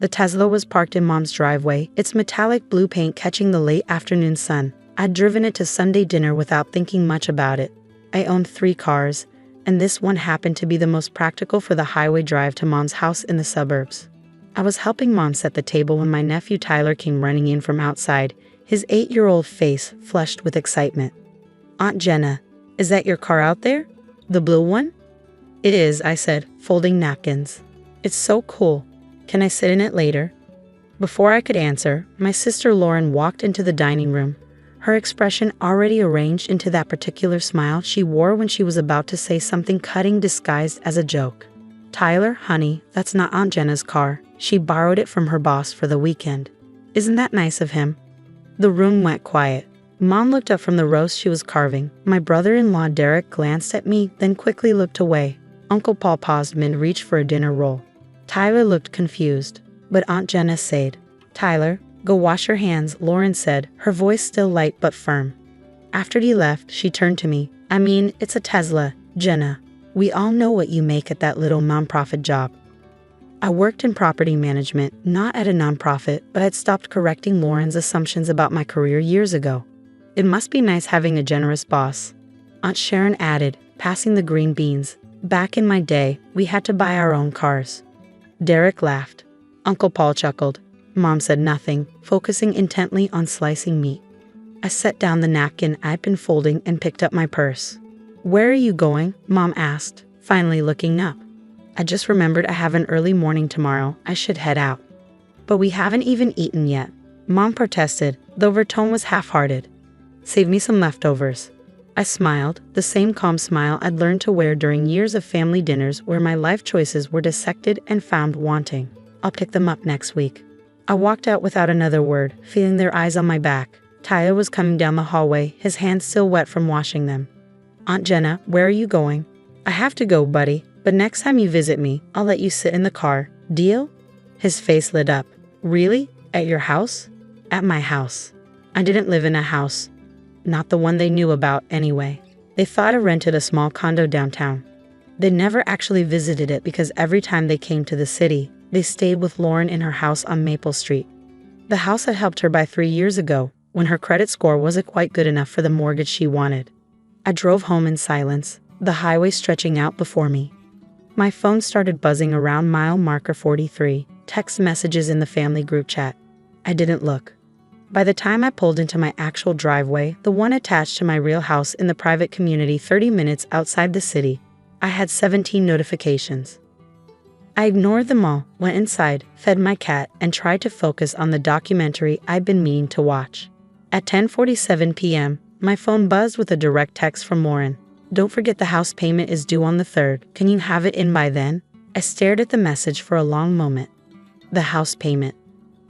The Tesla was parked in Mom's driveway, its metallic blue paint catching the late afternoon sun. I'd driven it to Sunday dinner without thinking much about it. I owned 3 cars, and this one happened to be the most practical for the highway drive to Mom's house in the suburbs. I was helping Mom set the table when my nephew Tyler came running in from outside, his 8-year-old face flushed with excitement. "Aunt Jenna, is that your car out there? The blue one?" "It is," I said, folding napkins. "It's so cool. Can I sit in it later?" Before I could answer, my sister Lauren walked into the dining room, her expression already arranged into that particular smile she wore when she was about to say something cutting disguised as a joke. "Tyler, honey, that's not Aunt Jenna's car. She borrowed it from her boss for the weekend. Isn't that nice of him?" The room went quiet. Mom looked up from the roast she was carving. My brother-in-law Derek glanced at me, then quickly looked away. Uncle Paul paused mid-reach for a dinner roll. Tyler looked confused, but Aunt Jenna said, "Tyler, go wash your hands," Lauren said, her voice still light but firm. After he left, she turned to me. "I mean, it's a Tesla, Jenna. We all know what you make at that little nonprofit job." I worked in property management, not at a nonprofit, but I'd stopped correcting Lauren's assumptions about my career years ago. "It must be nice having a generous boss," Aunt Sharon added, passing the green beans. "Back in my day, we had to buy our own cars." Derek laughed. Uncle Paul chuckled. Mom said nothing, focusing intently on slicing meat. I set down the napkin I'd been folding and picked up my purse. "Where are you going?" Mom asked, finally looking up. "I just remembered I have an early morning tomorrow. I should head out." "But we haven't even eaten yet," Mom protested, though her tone was half-hearted. "Save me some leftovers." I smiled, the same calm smile I'd learned to wear during years of family dinners where my life choices were dissected and found wanting. "I'll pick them up next week." I walked out without another word, feeling their eyes on my back. Tyler was coming down the hallway, his hands still wet from washing them. "Aunt Jenna, where are you going?" "I have to go, buddy, but next time you visit me, I'll let you sit in the car. Deal?" His face lit up. "Really? At your house?" "At my house." I didn't live in a house. Not the one they knew about, anyway. They thought I rented a small condo downtown. They never actually visited it because every time they came to the city, they stayed with Lauren in her house on Maple Street. The house had helped her buy 3 years ago, when her credit score wasn't quite good enough for the mortgage she wanted. I drove home in silence, the highway stretching out before me. My phone started buzzing around mile marker 43, text messages in the family group chat. I didn't look. By the time I pulled into my actual driveway, the one attached to my real house in the private community 30 minutes outside the city, I had 17 notifications. I ignored them all, went inside, fed my cat, and tried to focus on the documentary I'd been meaning to watch. At 10:47 p.m., my phone buzzed with a direct text from Lauren. "Don't forget the house payment is due on the 3rd. Can you have it in by then?" I stared at the message for a long moment. The house payment.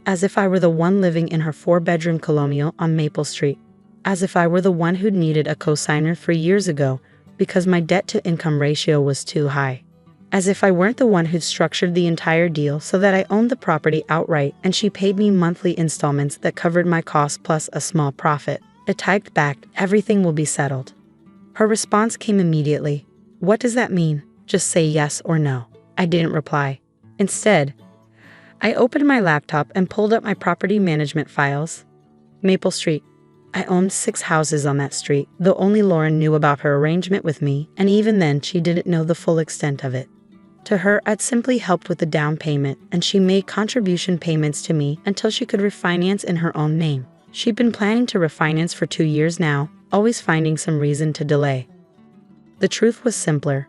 As if I were the one living in her 4-bedroom colonial on Maple Street. As if I were the one who'd needed a cosigner 3 years ago because my debt-to-income ratio was too high. As if I weren't the one who'd structured the entire deal so that I owned the property outright and she paid me monthly installments that covered my costs plus a small profit. I typed back, "Everything will be settled." Her response came immediately. "What does that mean? Just say yes or no." I didn't reply. Instead, I opened my laptop and pulled up my property management files. Maple Street. I owned 6 houses on that street, though only Lauren knew about her arrangement with me, and even then she didn't know the full extent of it. To her, I'd simply helped with the down payment, and she made contribution payments to me until she could refinance in her own name. She'd been planning to refinance for 2 years now, always finding some reason to delay. The truth was simpler.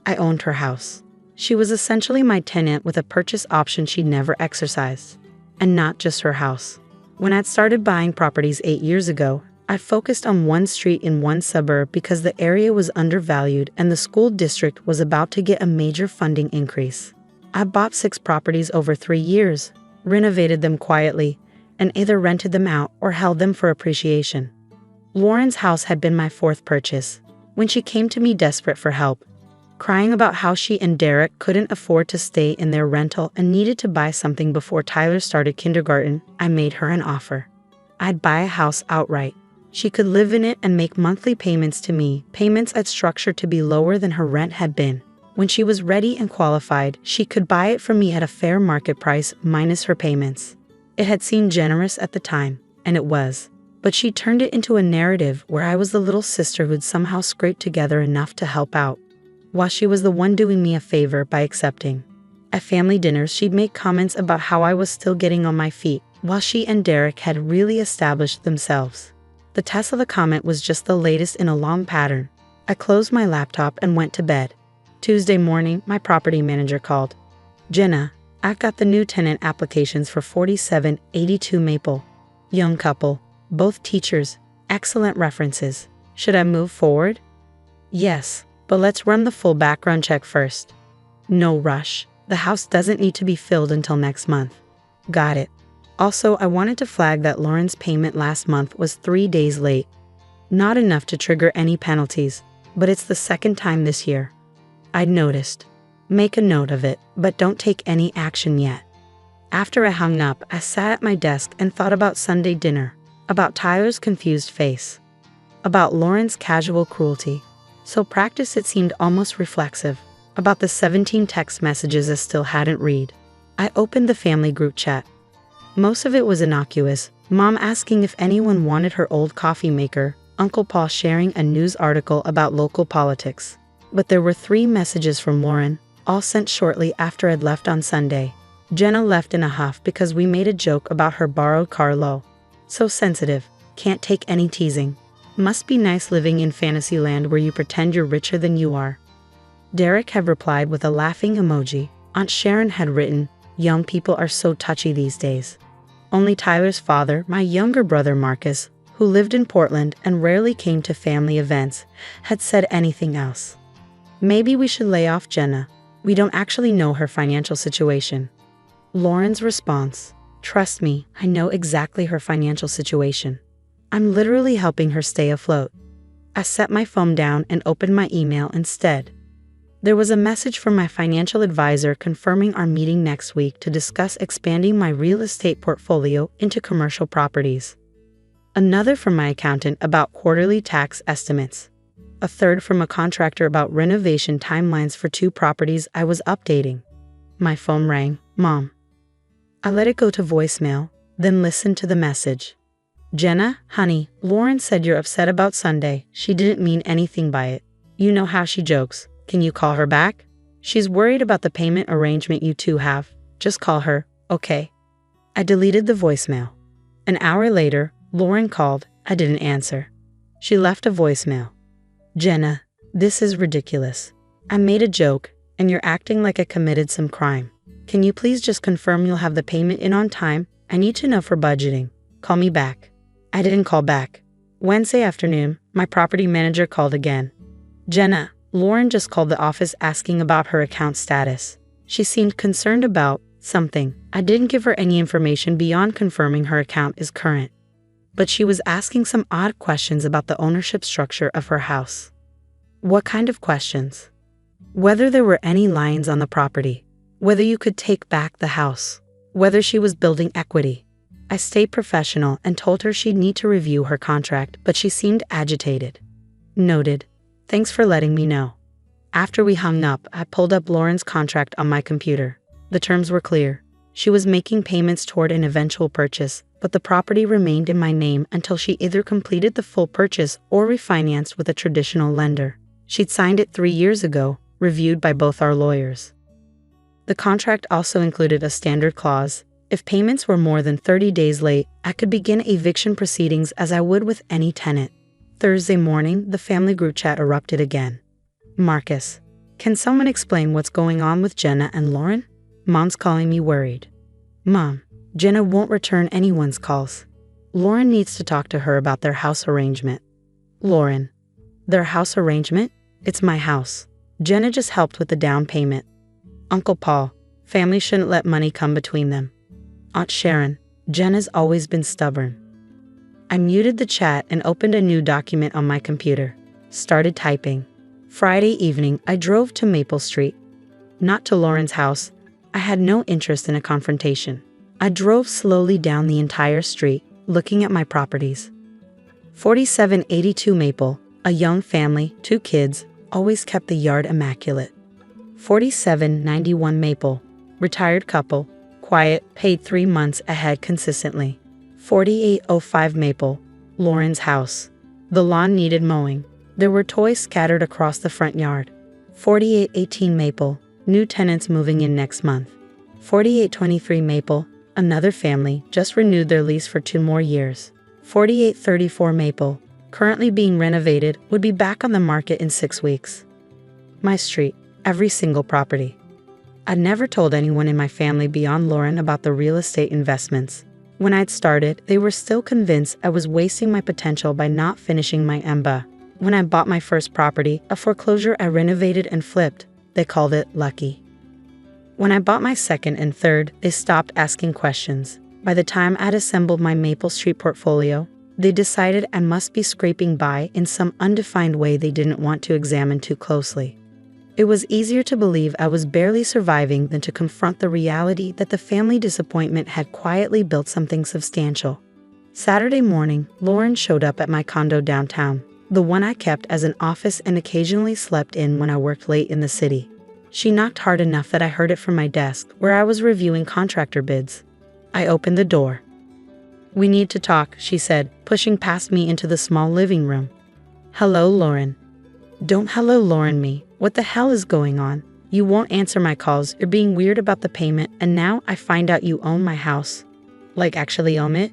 I owned her house. She was essentially my tenant with a purchase option she'd never exercised. And not just her house. When I'd started buying properties 8 years ago, I focused on one street in one suburb because the area was undervalued and the school district was about to get a major funding increase. I bought 6 properties over 3 years, renovated them quietly, and either rented them out or held them for appreciation. Lauren's house had been my 4th purchase. When she came to me desperate for help, crying about how she and Derek couldn't afford to stay in their rental and needed to buy something before Tyler started kindergarten, I made her an offer. I'd buy a house outright. She could live in it and make monthly payments to me, payments I'd structured to be lower than her rent had been. When she was ready and qualified, she could buy it from me at a fair market price minus her payments. It had seemed generous at the time, and it was. But she turned it into a narrative where I was the little sister who'd somehow scraped together enough to help out, while she was the one doing me a favor by accepting. At family dinners, she'd make comments about how I was still getting on my feet, while she and Derek had really established themselves. The Tesla comment was just the latest in a long pattern. I closed my laptop and went to bed. Tuesday morning, my property manager called. "Jenna, I've got the new tenant applications for 4782 Maple. Young couple, both teachers, excellent references. Should I move forward?" "Yes, but let's run the full background check first." "No rush. The house doesn't need to be filled until next month." "Got it. Also, I wanted to flag that Lauren's payment last month was 3 days late. Not enough to trigger any penalties, but it's the second time this year. I'd noticed. Make a note of it, but don't take any action yet." After I hung up, I sat at my desk and thought about Sunday dinner, about Tyler's confused face, about Lauren's casual cruelty. So practiced it seemed almost reflexive, about the 17 text messages I still hadn't read. I opened the family group chat. Most of it was innocuous, Mom asking if anyone wanted her old coffee maker, Uncle Paul sharing a news article about local politics. But there were 3 messages from Lauren, all sent shortly after I'd left on Sunday. Jenna left in a huff because we made a joke about her borrowed car low. "So sensitive, can't take any teasing. Must be nice living in Fantasyland where you pretend you're richer than you are." Derek had replied with a laughing emoji. Aunt Sharon had written, "Young people are so touchy these days." Only Tyler's father, my younger brother Marcus, who lived in Portland and rarely came to family events, had said anything else. "Maybe we should lay off Jenna. We don't actually know her financial situation." Lauren's response, "Trust me, I know exactly her financial situation. I'm literally helping her stay afloat." I set my phone down and opened my email instead. There was a message from my financial advisor confirming our meeting next week to discuss expanding my real estate portfolio into commercial properties. Another from my accountant about quarterly tax estimates. A third from a contractor about renovation timelines for 2 properties I was updating. My phone rang. "Mom." I let it go to voicemail, then listened to the message. "Jenna, honey, Lauren said you're upset about Sunday. She didn't mean anything by it. You know how she jokes. Can you call her back? She's worried about the payment arrangement you two have. Just call her, okay?" I deleted the voicemail. An hour later, Lauren called. I didn't answer. She left a voicemail. "Jenna, this is ridiculous. I made a joke, and you're acting like I committed some crime. Can you please just confirm you'll have the payment in on time? I need to know for budgeting. Call me back." I didn't call back. Wednesday afternoon, my property manager called again. "Jenna, Lauren just called the office asking about her account status. She seemed concerned about something. I didn't give her any information beyond confirming her account is current. But she was asking some odd questions about the ownership structure of her house." "What kind of questions?" "Whether there were any liens on the property. Whether you could take back the house. Whether she was building equity." I stayed professional and told her she'd need to review her contract, but she seemed agitated. "Noted. Thanks for letting me know." After we hung up, I pulled up Lauren's contract on my computer. The terms were clear. She was making payments toward an eventual purchase, but the property remained in my name until she either completed the full purchase or refinanced with a traditional lender. She'd signed it 3 years ago, reviewed by both our lawyers. The contract also included a standard clause. If payments were more than 30 days late, I could begin eviction proceedings as I would with any tenant. Thursday morning, the family group chat erupted again. "Marcus, can someone explain what's going on with Jenna and Lauren? Mom's calling me worried." "Mom, Jenna won't return anyone's calls. Lauren needs to talk to her about their house arrangement." "Lauren, their house arrangement? It's my house. Jenna just helped with the down payment." "Uncle Paul, family shouldn't let money come between them." "Aunt Sharon, Jenna's always been stubborn." I muted the chat and opened a new document on my computer. Started typing. Friday evening, I drove to Maple Street. Not to Lauren's house. I had no interest in a confrontation. I drove slowly down the entire street, looking at my properties. 4782 Maple, a young family, 2 kids, always kept the yard immaculate. 4791 Maple. Retired couple. Quiet, paid 3 months ahead consistently. 4805 Maple. Lauren's house. The lawn needed mowing. There were toys scattered across the front yard. 4818 Maple. New tenants moving in next month. 4823 Maple. Another family just renewed their lease for 2 more years. 4834 Maple. Currently being renovated, would be back on the market in 6 weeks. My street. Every single property. I never told anyone in my family beyond Lauren about the real estate investments. When I'd started, they were still convinced I was wasting my potential by not finishing my MBA. When I bought my first property, a foreclosure I renovated and flipped, they called it lucky. When I bought my second and third, they stopped asking questions. By the time I'd assembled my Maple Street portfolio, they decided I must be scraping by in some undefined way they didn't want to examine too closely. It was easier to believe I was barely surviving than to confront the reality that the family disappointment had quietly built something substantial. Saturday morning, Lauren showed up at my condo downtown, the one I kept as an office and occasionally slept in when I worked late in the city. She knocked hard enough that I heard it from my desk, where I was reviewing contractor bids. I opened the door. "We need to talk," she said, pushing past me into the small living room. "Hello, Lauren." "Don't hello Lauren me. What the hell is going on? You won't answer my calls, you're being weird about the payment, and now I find out you own my house." "Like actually own it?"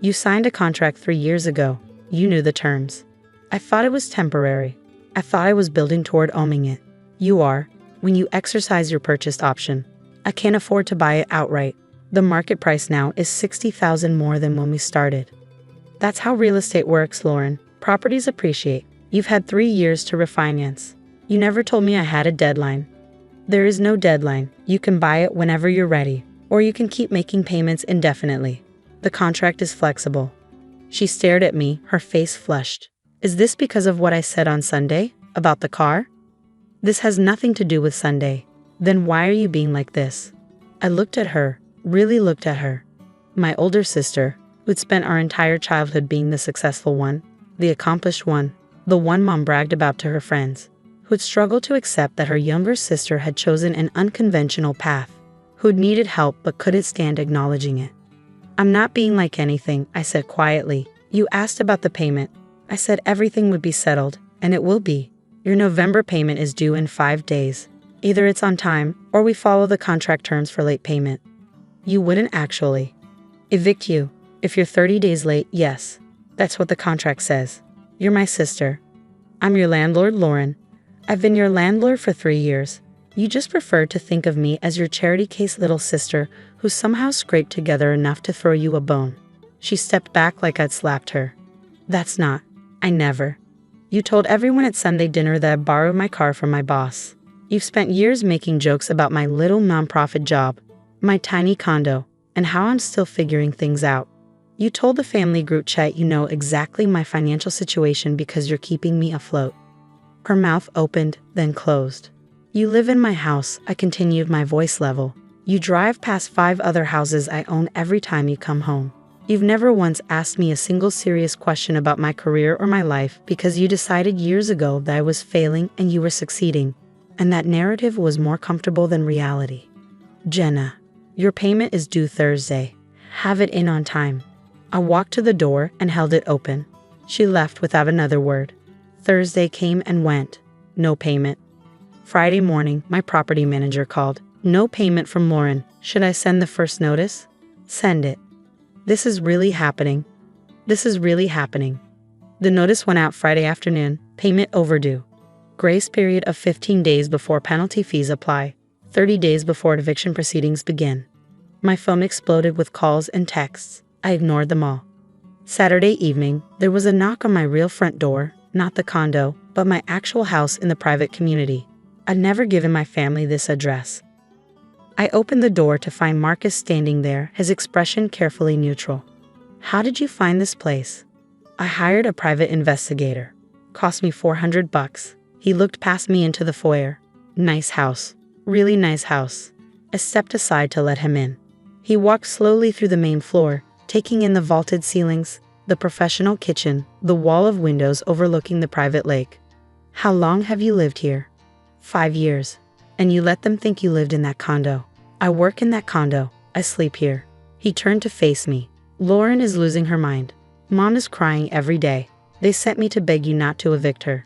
"You signed a contract 3 years ago. You knew the terms." "I thought it was temporary. I thought I was building toward owning it." "You are, when you exercise your purchase option. I can't afford to buy it outright. The market price now is $60,000 more than when we started." "That's how real estate works, Lauren. Properties appreciate. You've had 3 years to refinance. You never told me I had a deadline." "There is no deadline. You can buy it whenever you're ready, or you can keep making payments indefinitely. The contract is flexible." She stared at me, her face flushed. "Is this because of what I said on Sunday, about the car?" "This has nothing to do with Sunday." "Then why are you being like this?" I looked at her, really looked at her. My older sister, who'd spent our entire childhood being the successful one, the accomplished one, the one Mom bragged about to her friends, who'd struggled to accept that her younger sister had chosen an unconventional path, who'd needed help but couldn't stand acknowledging it. "I'm not being like anything," I said quietly. "You asked about the payment. I said everything would be settled, and it will be. Your November payment is due in 5 days. Either it's on time, or we follow the contract terms for late payment." "You wouldn't actually evict you if you're 30 days late." "Yes, that's what the contract says. You're my sister. I'm your landlord, Lauren. I've been your landlord for 3 years. You just prefer to think of me as your charity case little sister who somehow scraped together enough to throw you a bone." She stepped back like I'd slapped her. "That's not. I never. You told everyone at Sunday dinner that I borrowed my car from my boss. You've spent years making jokes about my little nonprofit job, my tiny condo, and how I'm still figuring things out. You told the family group chat you know exactly my financial situation because you're keeping me afloat." Her mouth opened, then closed. "You live in my house," I continued, my voice level. "You drive past 5 other houses I own every time you come home. You've never once asked me a single serious question about my career or my life because you decided years ago that I was failing and you were succeeding, and that narrative was more comfortable than reality. Jenna, your payment is due Thursday. Have it in on time." I walked to the door and held it open. She left without another word. Thursday came and went. No payment. Friday morning, my property manager called. "No payment from Lauren. Should I send the first notice?" "Send it. This is really happening. This is really happening." The notice went out Friday afternoon. Payment overdue. Grace period of 15 days before penalty fees apply. 30 days before eviction proceedings begin. My phone exploded with calls and texts. I ignored them all. Saturday evening, there was a knock on my real front door, not the condo, but my actual house in the private community. I'd never given my family this address. I opened the door to find Marcus standing there, his expression carefully neutral. "How did you find this place?" "I hired a private investigator. Cost me $400. He looked past me into the foyer. "Nice house. Really nice house." I stepped aside to let him in. He walked slowly through the main floor, taking in the vaulted ceilings, the professional kitchen, the wall of windows overlooking the private lake. "How long have you lived here?" 5 years. And you let them think you lived in that condo. I work in that condo. I sleep here. He turned to face me. Lauren is losing her mind. Mom is crying every day. They sent me to beg you not to evict her.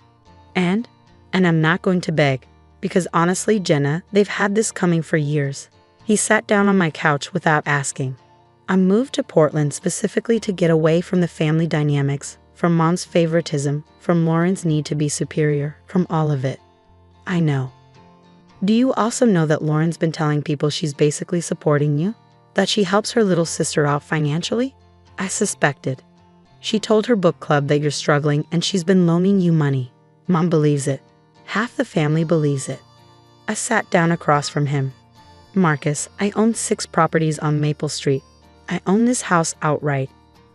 And I'm not going to beg. Because honestly, Jenna, they've had this coming for years. He sat down on my couch without asking. I moved to Portland specifically to get away from the family dynamics, from Mom's favoritism, from Lauren's need to be superior, from all of it. I know. Do you also know that Lauren's been telling people she's basically supporting you? That she helps her little sister out financially? I suspected. She told her book club that you're struggling and she's been loaning you money. Mom believes it. Half the family believes it. I sat down across from him. Marcus, I own 6 properties on Maple Street. I own this house outright.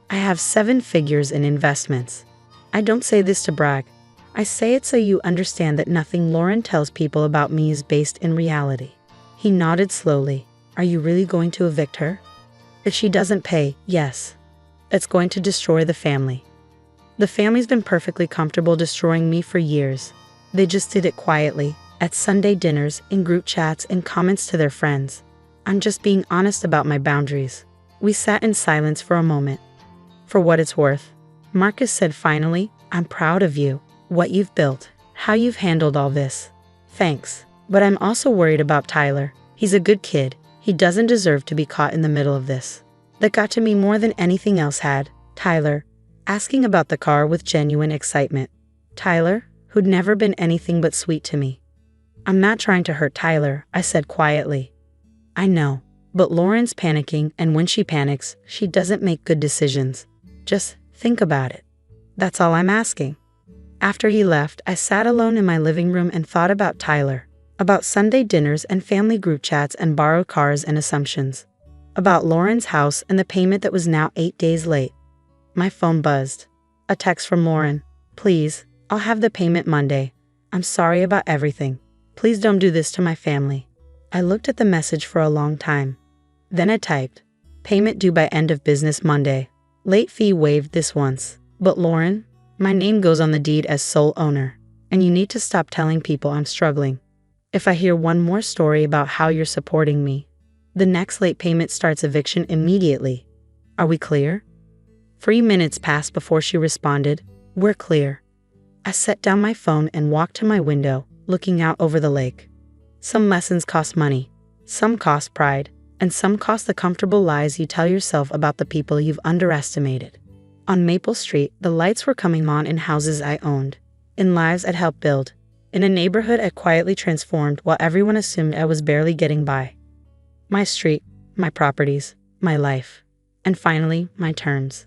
I have 7 figures in investments. I don't say this to brag. I say it so you understand that nothing Lauren tells people about me is based in reality. He nodded slowly. Are you really going to evict her? If she doesn't pay, yes. It's going to destroy the family. The family's been perfectly comfortable destroying me for years. They just did it quietly, at Sunday dinners, in group chats, in comments to their friends. I'm just being honest about my boundaries. We sat in silence for a moment. For what it's worth, Marcus said finally, I'm proud of you, what you've built, how you've handled all this. Thanks. But I'm also worried about Tyler. He's a good kid. He doesn't deserve to be caught in the middle of this. That got to me more than anything else had. Tyler, asking about the car with genuine excitement. Tyler, who'd never been anything but sweet to me. I'm not trying to hurt Tyler, I said quietly. I know, but Lauren's panicking, and when she panics, she doesn't make good decisions. Just think about it. That's all I'm asking. After he left, I sat alone in my living room and thought about Tyler, about Sunday dinners and family group chats and borrowed cars and assumptions, about Lauren's house and the payment that was now 8 days late. My phone buzzed. A text from Lauren. Please, I'll have the payment Monday. I'm sorry about everything. Please don't do this to my family. I looked at the message for a long time. Then I typed, payment due by end of business Monday. Late fee waived this once. But Lauren, my name goes on the deed as sole owner, and you need to stop telling people I'm struggling. If I hear one more story about how you're supporting me, the next late payment starts eviction immediately. Are we clear? 3 minutes passed before she responded, we're clear. I set down my phone and walked to my window, looking out over the lake. Some lessons cost money, some cost pride, and some cost the comfortable lies you tell yourself about the people you've underestimated. On Maple Street, the lights were coming on in houses I owned, in lives I'd helped build, in a neighborhood I quietly transformed while everyone assumed I was barely getting by. My street, my properties, my life, and finally, my turns.